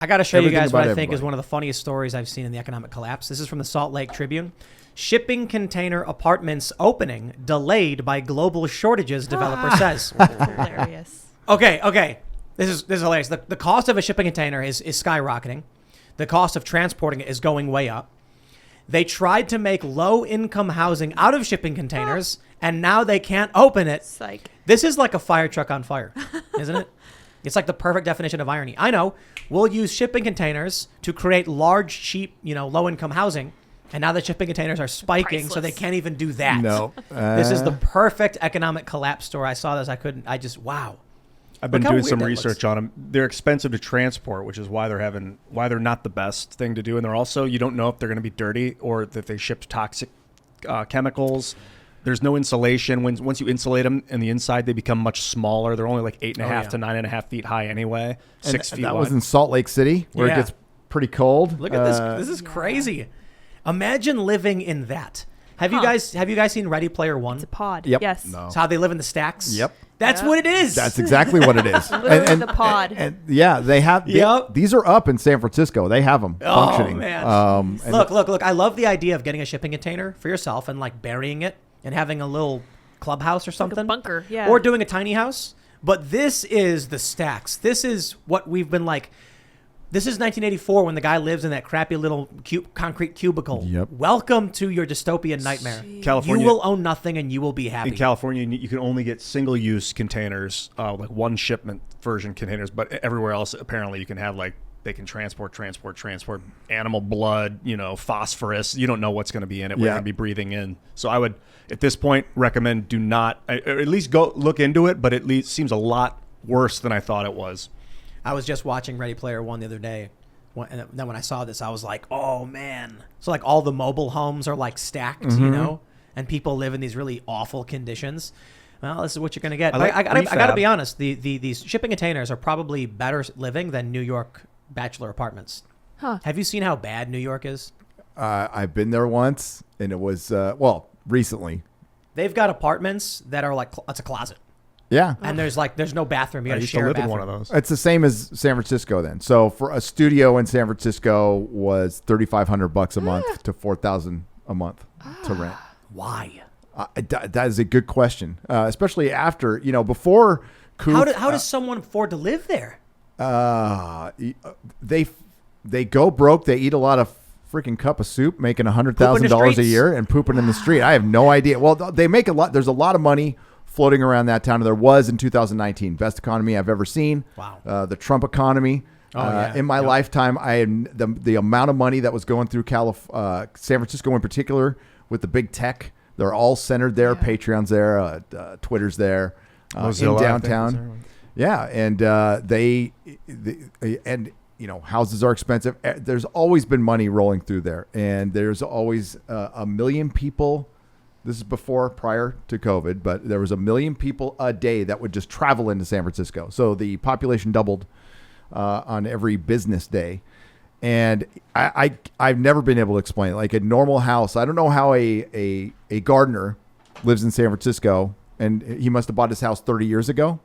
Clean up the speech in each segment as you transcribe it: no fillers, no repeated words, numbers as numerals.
I got to show you guys what I think everybody. is one of the funniest stories I've seen in the economic collapse. This is from the Salt Lake Tribune. Shipping container apartments opening delayed by global shortages, developer says. Hilarious. Okay. This is hilarious. The cost of a shipping container is skyrocketing. The cost of transporting it is going way up. They tried to make low-income housing out of shipping containers, and now they can't open it. Psych. This is like a fire truck on fire, isn't it? It's like the perfect definition of irony. I know. We'll use shipping containers to create large, cheap, low-income housing, and now the shipping containers are spiking, so they can't even do that. No. This is the perfect economic collapse story. I saw this. Wow. I've been doing some research on them. They're expensive to transport, which is why they're not the best thing to do. And they're also, you don't know if they're going to be dirty or that they ship toxic chemicals. There's no insulation. Once you insulate them in the inside, they become much smaller. They're only like 8.5 to 9.5 feet high anyway. 6 feet that wide. was in Salt Lake City, where it gets pretty cold. Look at this. This is crazy. Imagine living in that. Have you guys seen Ready Player One? It's a pod. Yep. Yes. No. It's how they live in the stacks. Yep. That's what it is. That's exactly what it is. Literally the pod. And they have. These are up in San Francisco. They have them functioning. Oh man! Look! I love the idea of getting a shipping container for yourself and like burying it and having a little clubhouse or something, like a bunker, yeah, or doing a tiny house. But this is the stacks. This is what we've been like. This is 1984 when the guy lives in that crappy little concrete cubicle. Yep. Welcome to your dystopian nightmare. California, you will own nothing and you will be happy. In California, you can only get single-use containers, like one shipment version containers. But everywhere else, apparently, you can have they can transport animal blood, phosphorus. You don't know what's going to be in it. We're going to be breathing in. So I would, at this point, recommend do not, or at least go look into it. But at least seems a lot worse than I thought it was. I was just watching Ready Player One the other day, and then when I saw this, I was like, "Oh man!" So like all the mobile homes are like stacked, and people live in these really awful conditions. Well, this is what you're gonna get. I gotta be honest. These shipping containers are probably better living than New York bachelor apartments. Huh? Have you seen how bad New York is? I've been there once, and it was recently. They've got apartments that are like it's a closet. Yeah. And there's no bathroom. You got to share a bathroom. One of those. It's the same as San Francisco then. So for a studio in San Francisco was $3,500 a month to $4,000 a month to rent. Why? That is a good question, especially after before. How does someone afford to live there? They go broke. They eat a lot of freaking cup of soup, making $100,000 a year and pooping in the street. I have no idea. Well, they make a lot. There's a lot of money floating around that town. There was in 2019. Best economy I've ever seen. Wow. The Trump economy. In my lifetime, I had the amount of money that was going through San Francisco in particular with the big tech. They're all centered there. Yeah. Patreon's there. Twitter's there. In downtown. Yeah. And houses are expensive. There's always been money rolling through there. And there's always 1 million people. This is prior to COVID, but there was 1 million people a day that would just travel into San Francisco. So the population doubled on every business day. And I've never been able to explain it. Like a normal house, I don't know how a gardener lives in San Francisco, and he must have bought his house 30 years ago.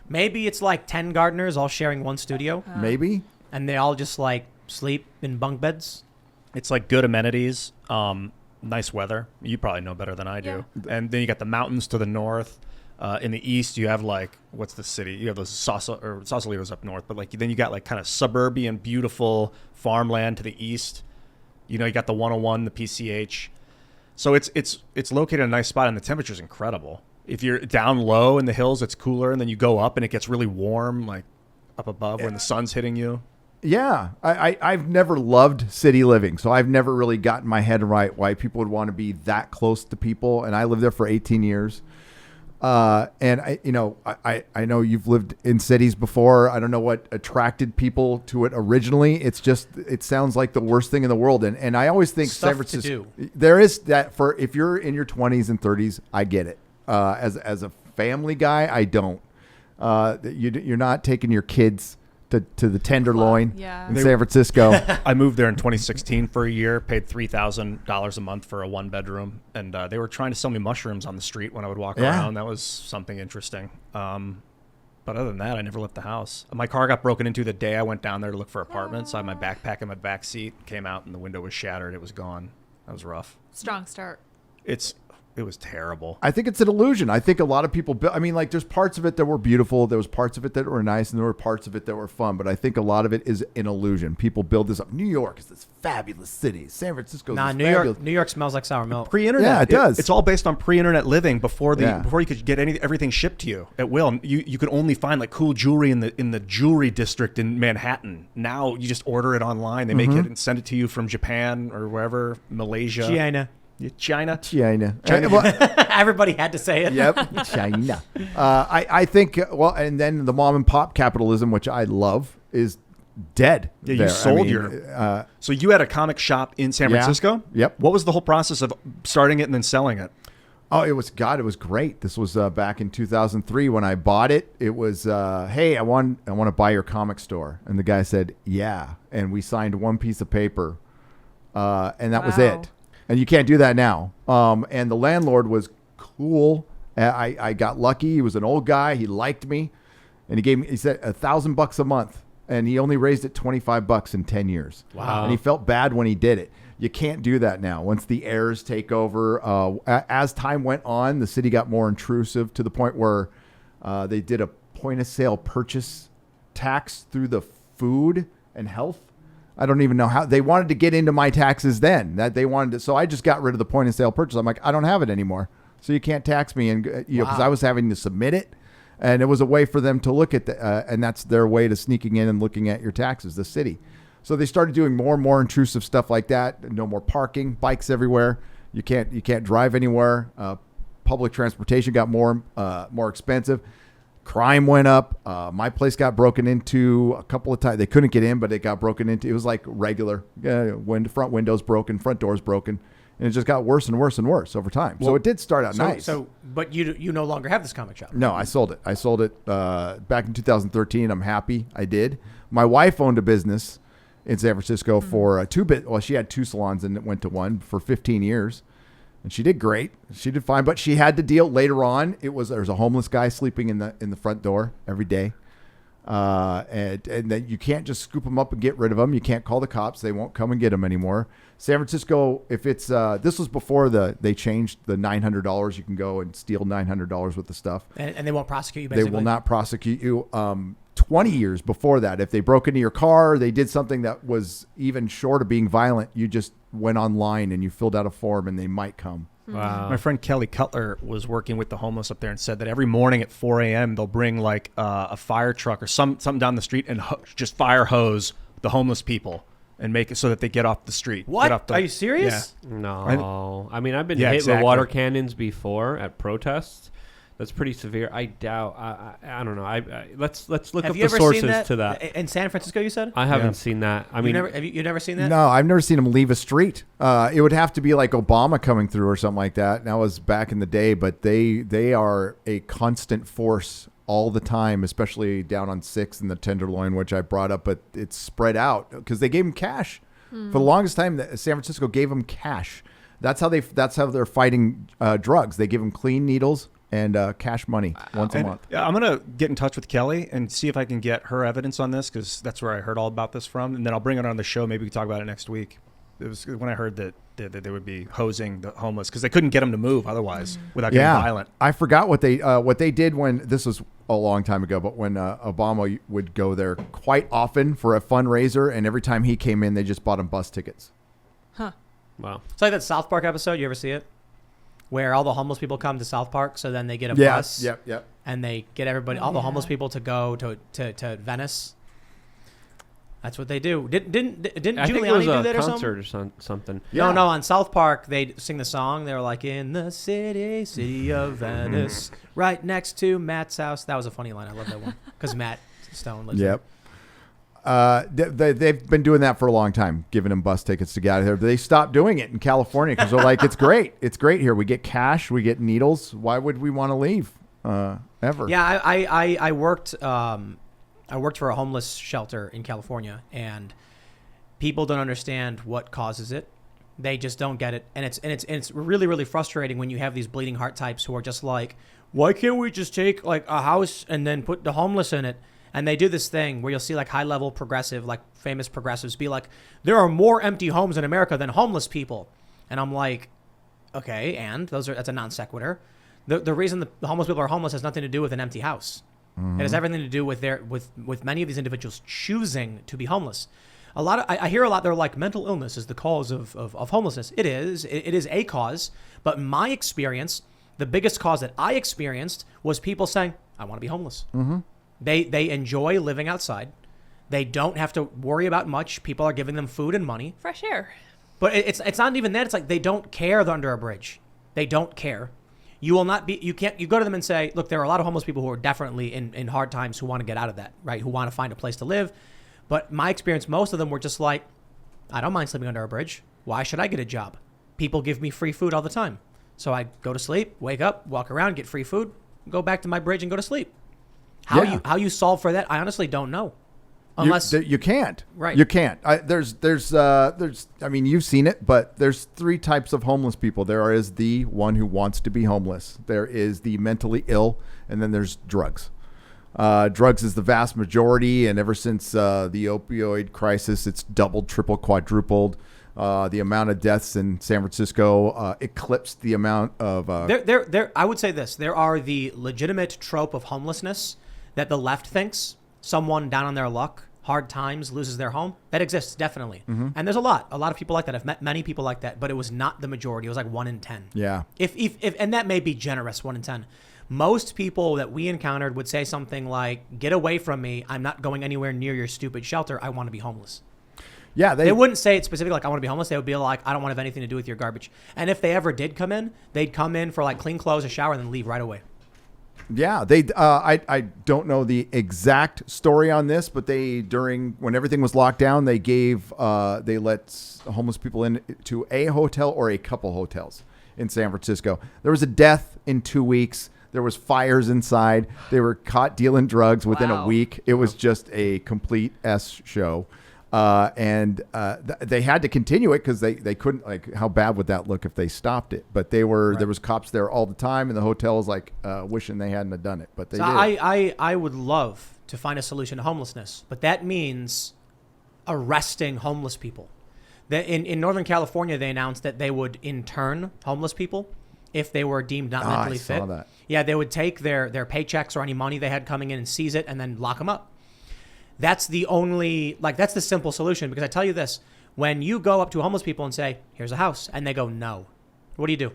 Maybe it's like 10 gardeners all sharing one studio. Maybe. And they all just like sleep in bunk beds. It's like good amenities. Nice weather. You probably know better than I do. Yeah. And then you got the mountains to the north. In the east, you have what's the city? You have those Sausalito's up north, but then you got kind of suburban, beautiful farmland to the east. You got the 101, the PCH. So it's located in a nice spot, and the temperature's incredible. If you're down low in the hills, it's cooler, and then you go up, and it gets really warm, like up above when the sun's hitting you. Yeah, I've never loved city living, so I've never really gotten my head right why people would want to be that close to people. And I lived there for 18 years. And I know you've lived in cities before. I don't know what attracted people to it originally. It's just, it sounds like the worst thing in the world. And I always think San Francisco, there is that for, if you're in your 20s and 30s, I get it. As a family guy, I don't. You're not taking your kids to the Tenderloin in San Francisco. I moved there in 2016 for a year, paid $3,000 a month for a 1-bedroom, and they were trying to sell me mushrooms on the street when I would walk around. That was something interesting. But other than that, I never left the house. My car got broken into the day I went down there to look for apartments. I had my backpack in my back seat, came out, and the window was shattered. It was gone. That was rough. Strong start. It was terrible. I think it's an illusion. I think a lot of people, I mean, like there's parts of it that were beautiful. There was parts of it that were nice, and there were parts of it that were fun. But I think a lot of it is an illusion. People build this up. New York is this fabulous city. San Francisco is New York smells like sour milk. Pre-internet. Yeah, it does. It's all based on pre-internet living before you could get everything shipped to you at will. You could only find like cool jewelry in the jewelry district in Manhattan. Now you just order it online. They make it and send it to you from Japan or wherever, Malaysia. China. Everybody had to say it. Yep, China. I think, and then the mom and pop capitalism, which I love, is dead. Yeah, you there. sold your... So you had a comic shop in San Francisco? Yep. What was the whole process of starting it and then selling it? Oh, it was great. This was back in 2003 when I bought it. It was, hey, I want to buy your comic store. And the guy said, yeah. And we signed one piece of paper, and that was it. And you can't do that now. And the landlord was cool. I got lucky. He was an old guy. He liked me. And he said $1,000 a month. And he only raised it $25 in 10 years. Wow. And he felt bad when he did it. You can't do that now. Once the heirs take over, as time went on, the city got more intrusive to the point where they did a point of sale purchase tax through the food and health. I don't even know how they wanted to get into my taxes then. So I just got rid of the point of sale purchase. I'm like, I don't have it anymore, so you can't tax me. And because I was having to submit it, and it was a way for them to look at and that's their way to sneaking in and looking at your taxes, the city. So they started doing more and more intrusive stuff like that. No more parking, bikes everywhere. You can't drive anywhere. Public transportation got more expensive. Crime went up. My place got broken into a couple of times. They couldn't get in, but it got broken into. It was like regular. Front windows broken, front doors broken, and it just got worse and worse and worse over time. So it did start out nice. But you no longer have this comic shop. No, I sold it. I sold it back in 2013. I'm happy I did. My wife owned a business in San Francisco for she had 2 salons and it went to 1 for 15 years. And she did great. She did fine, but she had to deal later on. There was a homeless guy sleeping in the front door every day, and then you can't just scoop them up and get rid of them. You can't call the cops; they won't come and get them anymore. San Francisco, if it's this was before they changed the $900. You can go and steal $900 worth of stuff, and they won't prosecute you. Basically. They will not prosecute you. 20 years before that, if they broke into your car, they did something that was even short of being violent, you just went online and you filled out a form and they might come. Wow. My friend Kelly Cutler was working with the homeless up there and said that every morning at 4 a.m. they'll bring like a fire truck or something down the street and just fire hose the homeless people and make it so that they get off the street. What? Are you serious? Yeah. No. I mean, I've been hit exactly. with water cannons before at protests. That's pretty severe. I doubt. I don't know. Let's look up the sources to that. In San Francisco, you said? I haven't seen that. I mean, you've never seen that? No, I've never seen them leave a street. It would have to be like Obama coming through or something like that. That was back in the day, but they are a constant force all the time, especially down on 6th and the Tenderloin, which I brought up, but it's spread out because they gave them cash. For the longest time, San Francisco gave them cash. That's how they're fighting drugs. They give them clean needles and cash money once a month. I'm going to get in touch with Kelly and see if I can get her evidence on this because that's where I heard all about this from. And then I'll bring it on the show. Maybe we can talk about it next week. It was when I heard that they would be hosing the homeless because they couldn't get them to move otherwise without getting violent. I forgot what they did when this was a long time ago, but when Obama would go there quite often for a fundraiser, and every time he came in, they just bought him bus tickets. Huh. Wow. It's like that South Park episode. You ever see it? Where all the homeless people come to South Park, so then they get a bus. Yep. And they get all the homeless people to go to Venice. That's what they do. Didn't Giuliani do that or concert or something? Yeah. No. On South Park, they sing the song. They were like, "In the city of Venice, right next to Matt's house." That was a funny line. I love that one because Matt Stone lives there. They've been doing that for a long time, giving them bus tickets to get out of here. But they stopped doing it in California because they're like, it's great. It's great here. We get cash. We get needles. Why would we want to leave ever? Yeah, I worked for a homeless shelter in California, and people don't understand what causes it. They just don't get it, and it's really, really frustrating when you have these bleeding heart types who are just like, why can't we just take like a house and then put the homeless in it? And they do this thing where you'll see like high-level progressive, like famous progressives be like, there are more empty homes in America than homeless people. And I'm like, okay, and that's a non sequitur. The reason the homeless people are homeless has nothing to do with an empty house. It has everything to do with with many of these individuals choosing to be homeless. I hear a lot. They're like, mental illness is the cause of homelessness. It is a cause, but in my experience, the biggest cause that I experienced was people saying, I want to be homeless. They enjoy living outside. They don't have to worry about much. People are giving them food and money. Fresh air. But it's not even that. It's like they don't care they're under a bridge. They don't care. You will not be, you go to them and say, look, there are a lot of homeless people who are definitely in hard times who want to get out of that, right? Who want to find a place to live. But my experience, most of them were just like, I don't mind sleeping under a bridge. Why should I get a job? People give me free food all the time. So I go to sleep, wake up, walk around, get free food, go back to my bridge and go to sleep. How you solve for that, I honestly don't know. Unless you can't. Right. You can't. There's I mean, you've seen it, but there's 3 types of homeless people. There is the one who wants to be homeless. There is the mentally ill, and then there's drugs. Drugs is the vast majority, and ever since the opioid crisis, it's doubled, tripled, quadrupled. The amount of deaths in San Francisco eclipsed the amount of. I would say this: there are the legitimate trope of homelessness that the left thinks someone down on their luck, hard times, loses their home. That exists definitely, and there's a lot of people like that. I've met many people like that, but it was not the majority. It was like 1 in 10. Yeah. If and that may be generous, 1 in 10. Most people that we encountered would say something like, "Get away from me! I'm not going anywhere near your stupid shelter. I want to be homeless." Yeah, they wouldn't say it specifically like, I want to be homeless. They would be like, I don't want to have anything to do with your garbage. And if they ever did come in, they'd come in for like clean clothes, a shower, and then leave right away. Yeah, I don't know the exact story on this, but when everything was locked down, they let homeless people in to a hotel or a couple hotels in San Francisco. There was a death in 2 weeks. There was fires inside. They were caught dealing drugs within a week. It was just a complete S show. They had to continue it because they couldn't, like, how bad would that look if they stopped it? But there was cops there all the time, and the hotel was like wishing they hadn't have done it, but they did. I would love to find a solution to homelessness, but that means arresting homeless people. In Northern California, they announced that they would intern homeless people if they were deemed not mentally fit. I saw that. Yeah, they would take their paychecks or any money they had coming in and seize it and then lock them up. That's the simple solution, because I tell you this, when you go up to homeless people and say, here's a house, and they go, no, what do?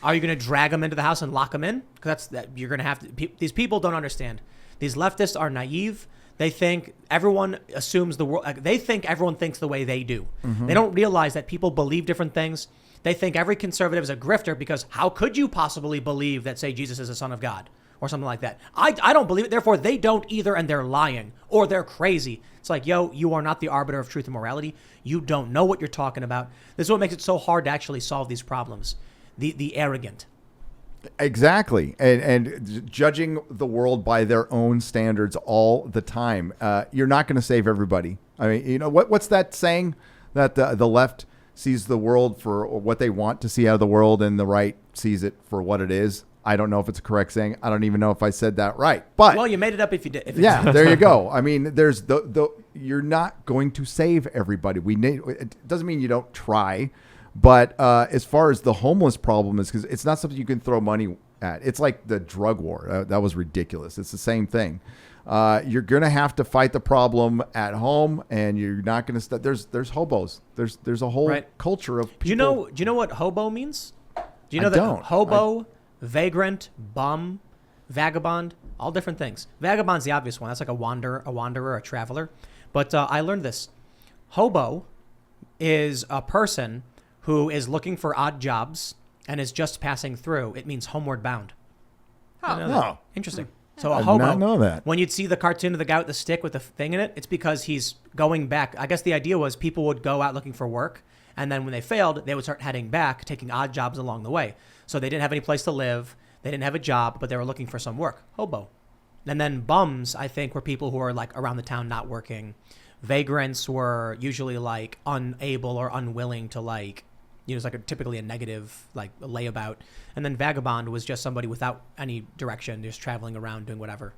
Are you going to drag them into the house and lock them in? Because you're going to have to. These people don't understand. These leftists are naive. They think everyone assumes the world. They think everyone thinks the way they do. Mm-hmm. They don't realize that people believe different things. They think every conservative is a grifter because how could you possibly believe that, say, Jesus is the Son of God? Or something like that. I don't believe it, therefore they don't either, and they're lying, or they're crazy. It's like, yo, you are not the arbiter of truth and morality. You don't know what you're talking about. This is what makes it so hard to actually solve these problems. The arrogant. Exactly. And judging the world by their own standards all the time. You're not going to save everybody. I mean, what's that saying? That the left sees the world for what they want to see out of the world, and the right sees it for what it is. I don't know if it's a correct saying. I don't even know if I said that right. But well, you made it up if you did. There you go. I mean, there's you're not going to save everybody. It doesn't mean you don't try, but as far as the homeless problem is, because it's not something you can throw money at. It's like the drug war. That was ridiculous. It's the same thing. You're gonna have to fight the problem at home, and you're not gonna. There's hobos. There's a whole culture of people. Do you know what hobo means? Do you know that hobo? Vagrant, bum, vagabond, all different things. Vagabond's the obvious one. That's like a wanderer, a traveler. But I learned this. Hobo is a person who is looking for odd jobs and is just passing through. It means homeward bound. Oh. Interesting. So a I hobo. did not know that. When you'd see the cartoon of the guy with the stick with the thing in it, it's because he's going back. I guess the idea was people would go out looking for work, and then when they failed, they would start heading back, taking odd jobs along the way. So they didn't have any place to live. They didn't have a job, but they were looking for some work. Hobo. And then bums, I think, were people who were like around the town not working. Vagrants were usually like unable or unwilling to like It's like typically a negative, like a layabout. And then vagabond was just somebody without any direction, just traveling around doing whatever.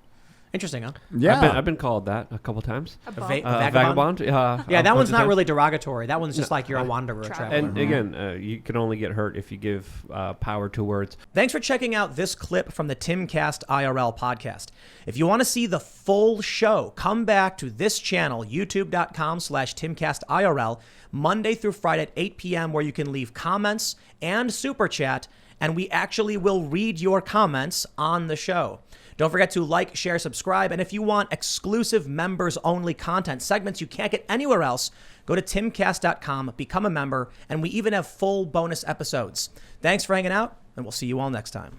Interesting, huh? Yeah. I've been called that a couple times. A A bum. vagabond? Yeah, Yeah, that one's not times. really derogatory. That one's just like you're a wanderer, a Traveler. traveler. And again, you can only get hurt if you give power to words. Thanks for checking out this clip from the Timcast IRL podcast. If you want to see the full show, come back to this channel, youtube.com/TimcastIRL, Monday through Friday at 8 p.m., where you can leave comments and super chat, and we actually will read your comments on the show. Don't forget to like, share, subscribe, and if you want exclusive members-only content, segments you can't get anywhere else, go to timcast.com, become a member, and we even have full bonus episodes. Thanks for hanging out, and we'll see you all next time.